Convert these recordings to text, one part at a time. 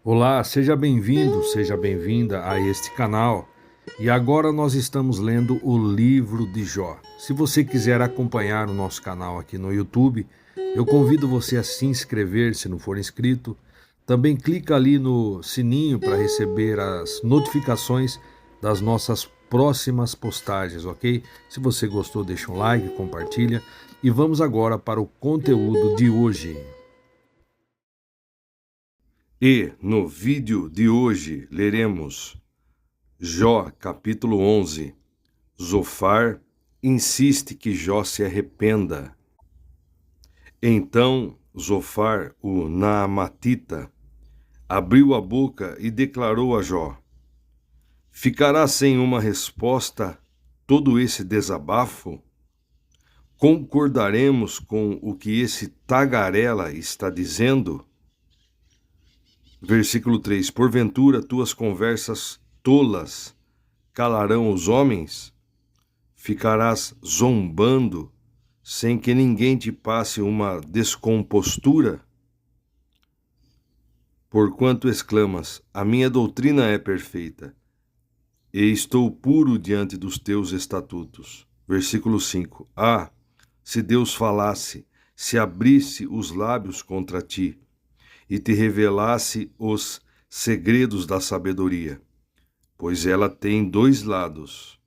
Olá, seja bem-vindo, seja bem-vinda a este canal. E agora nós estamos lendo o livro de Jó. Se você quiser acompanhar o nosso canal aqui no YouTube, eu convido você a se inscrever se não for inscrito. Também clica ali no sininho para receber as notificações das nossas próximas postagens, ok? Se você gostou, deixa um like, compartilha. E vamos agora para o conteúdo de hoje. E no vídeo de hoje leremos Jó capítulo 11. Zofar insiste que Jó se arrependa. Então Zofar, o Naamatita, abriu a boca e declarou a Jó: ficará sem uma resposta todo esse desabafo? Concordaremos com o que esse tagarela está dizendo? Versículo 3: porventura tuas conversas tolas calarão os homens? Ficarás zombando sem que ninguém te passe uma descompostura? Porquanto exclamas: a minha doutrina é perfeita, e estou puro diante dos teus estatutos. Versículo 5: ah, se Deus falasse, se abrisse os lábios contra ti, e te revelasse os segredos da sabedoria, pois ela tem dois lados.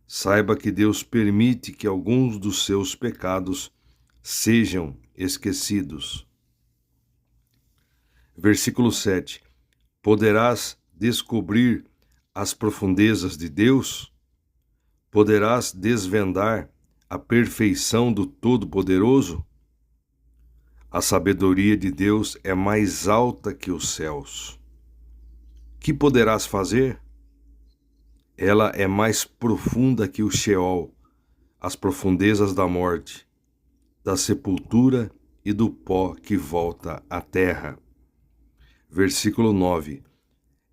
Saiba que Deus permite que alguns dos seus pecados sejam esquecidos. Versículo 7. Poderás descobrir as profundezas de Deus? Poderás desvendar a perfeição do Todo-Poderoso? A sabedoria de Deus é mais alta que os céus. Que poderás fazer? Ela é mais profunda que o Sheol, as profundezas da morte, da sepultura e do pó que volta à terra. Versículo 9.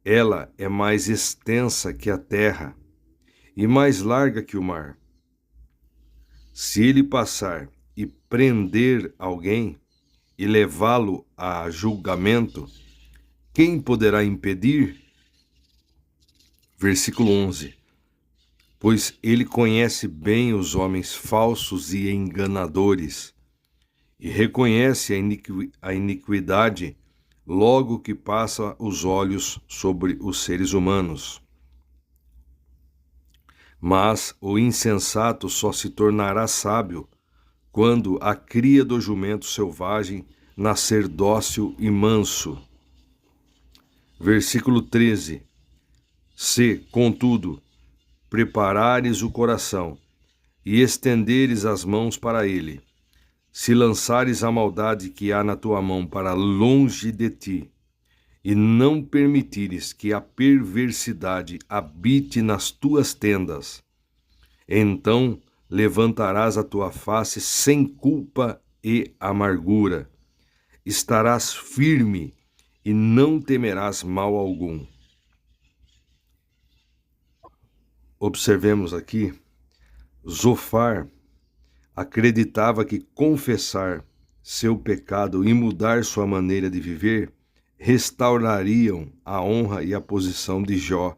Ela é mais extensa que a terra e mais larga que o mar. Se ele passar e prender alguém e levá-lo a julgamento, quem poderá impedir? Versículo 11. Pois ele conhece bem os homens falsos e enganadores, e reconhece a iniquidade logo que passa os olhos sobre os seres humanos. Mas o insensato só se tornará sábio quando a cria do jumento selvagem nascer dócil e manso. Versículo 13. Se, contudo, preparares o coração e estenderes as mãos para ele, se lançares a maldade que há na tua mão para longe de ti, e não permitires que a perversidade habite nas tuas tendas, então levantarás a tua face sem culpa e amargura, estarás firme e não temerás mal algum. Observemos aqui, Zofar acreditava que confessar seu pecado e mudar sua maneira de viver restaurariam a honra e a posição de Jó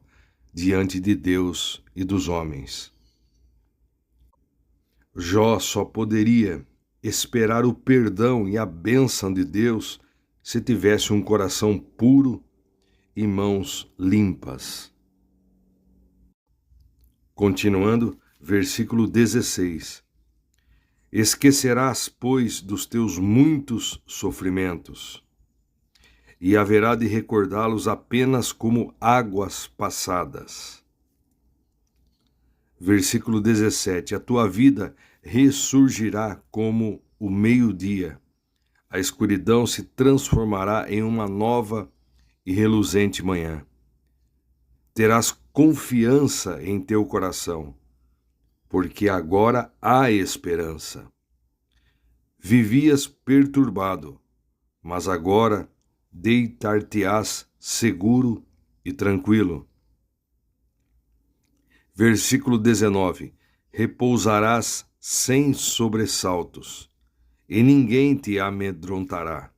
diante de Deus e dos homens. Jó só poderia esperar o perdão e a bênção de Deus se tivesse um coração puro e mãos limpas. Continuando, versículo 16. Esquecerás, pois, dos teus muitos sofrimentos, e haverá de recordá-los apenas como águas passadas. Versículo 17. A tua vida ressurgirá como o meio-dia. A escuridão se transformará em uma nova e reluzente manhã. Terás confiança em teu coração, porque agora há esperança. Vivias perturbado, mas agora deitar-te-ás seguro e tranquilo. Versículo 19. Repousarás sem sobressaltos, e ninguém te amedrontará.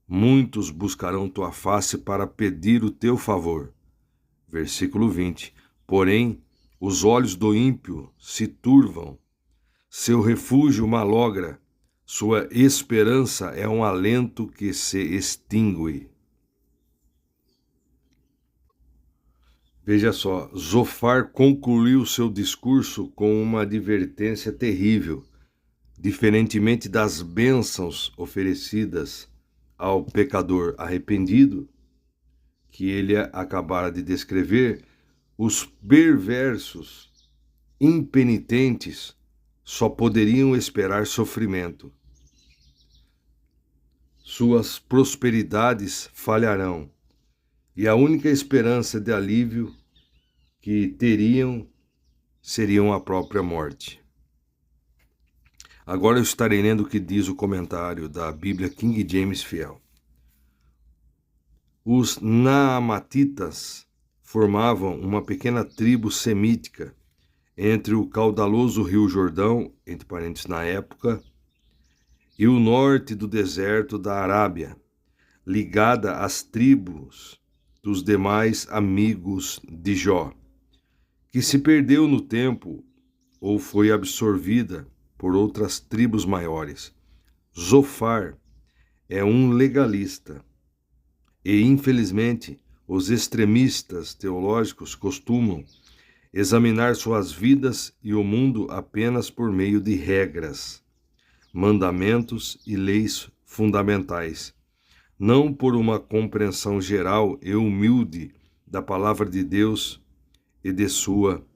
muitos buscarão tua face para pedir o teu favor. Versículo 20. Porém, os olhos do ímpio se turvam, seu refúgio malogra, sua esperança é um alento que se extingue. Veja só, Zofar concluiu seu discurso com uma advertência terrível. Diferentemente das bênçãos oferecidas ao pecador arrependido, que ele acabara de descrever, os perversos, impenitentes, só poderiam esperar sofrimento. Suas prosperidades falharão, e a única esperança de alívio que teriam seriam a própria morte. Agora eu estarei lendo o que diz o comentário da Bíblia King James Fiel. Os Naamatitas formavam uma pequena tribo semítica entre o caudaloso rio Jordão, entre parênteses na época, e o norte do deserto da Arábia, ligada às tribos dos demais amigos de Jó, que se perdeu no tempo ou foi absorvida por outras tribos maiores. Zofar é um legalista e, infelizmente, os extremistas teológicos costumam examinar suas vidas e o mundo apenas por meio de regras, mandamentos e leis fundamentais, não por uma compreensão geral e humilde da palavra de Deus e de sua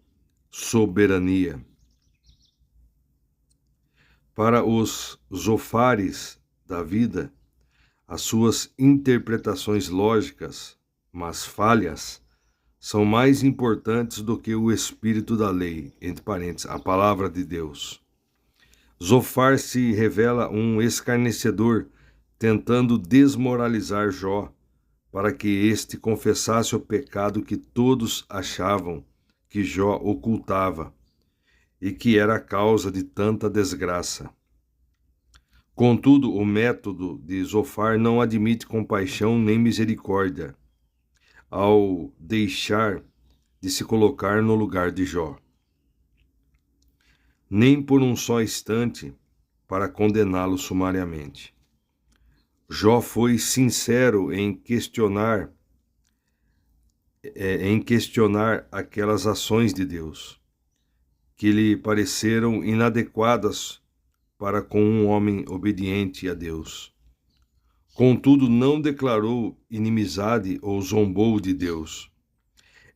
soberania. Para os zofares da vida, as suas interpretações lógicas, mas falhas, são mais importantes do que o espírito da lei, entre parênteses, a palavra de Deus. Zofar se revela um escarnecedor tentando desmoralizar Jó para que este confessasse o pecado que todos achavam que Jó ocultava e que era a causa de tanta desgraça. Contudo, o método de Zofar não admite compaixão nem misericórdia ao deixar de se colocar no lugar de Jó, nem por um só instante para condená-lo sumariamente. Jó foi sincero em questionar aquelas ações de Deus, que lhe pareceram inadequadas para com um homem obediente a Deus. Contudo, não declarou inimizade ou zombou de Deus.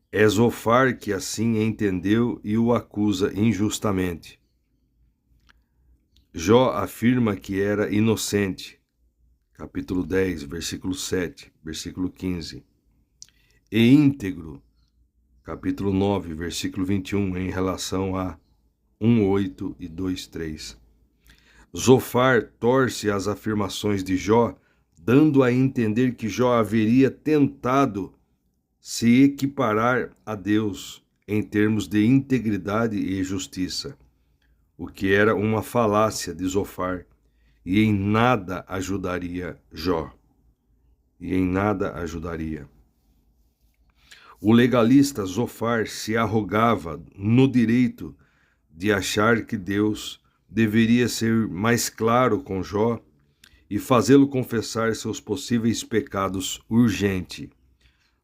É Zofar que assim entendeu e o acusa injustamente. Jó afirma que era inocente, capítulo 10, versículo 7, versículo 15, e íntegro, capítulo 9, versículo 21, em relação a 1:8 e 2:3. Zofar torce as afirmações de Jó, dando a entender que Jó haveria tentado se equiparar a Deus em termos de integridade e justiça, o que era uma falácia de Zofar, e em nada ajudaria Jó. O legalista Zofar se arrogava no direito de achar que Deus deveria ser mais claro com Jó e fazê-lo confessar seus possíveis pecados urgente.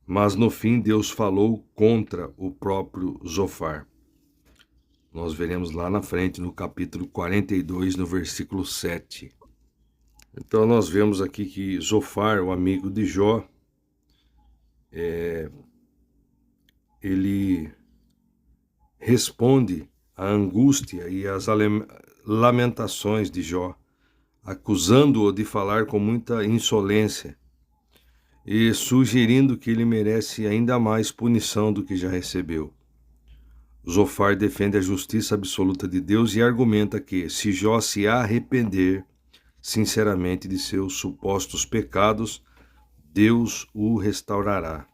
Mas no fim Deus falou contra o próprio Zofar. Nós veremos lá na frente no capítulo 42, no versículo 7. Então nós vemos aqui que Zofar, o amigo de Jó, ele responde à angústia e às lamentações de Jó, acusando-o de falar com muita insolência e sugerindo que ele merece ainda mais punição do que já recebeu. Zofar defende a justiça absoluta de Deus e argumenta que, se Jó se arrepender sinceramente de seus supostos pecados, Deus o restaurará.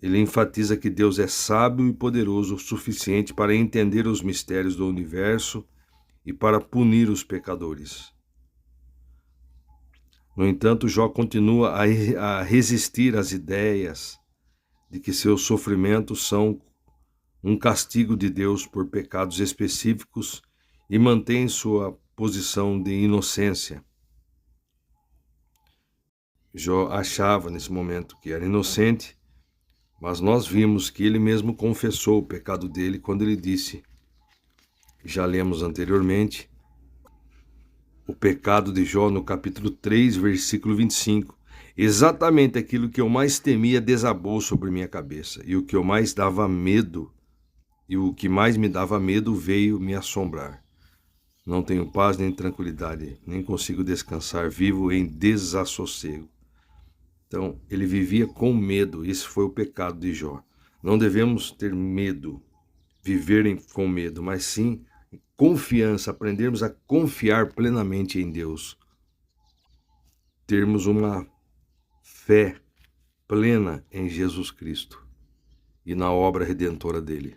Ele enfatiza que Deus é sábio e poderoso o suficiente para entender os mistérios do universo e para punir os pecadores. No entanto, Jó continua a resistir às ideias de que seus sofrimentos são um castigo de Deus por pecados específicos e mantém sua posição de inocência. Jó achava nesse momento que era inocente, mas nós vimos que ele mesmo confessou o pecado dele quando ele disse, já lemos anteriormente, o pecado de Jó no capítulo 3, versículo 25. Exatamente aquilo que eu mais temia desabou sobre minha cabeça, e o que eu mais dava medo, e o que mais me dava medo veio me assombrar. Não tenho paz nem tranquilidade, nem consigo descansar, vivo em desassossego. Então, ele vivia com medo, esse foi o pecado de Jó. Não devemos ter medo, viver com medo, mas sim confiança, aprendermos a confiar plenamente em Deus. Termos uma fé plena em Jesus Cristo e na obra redentora dele.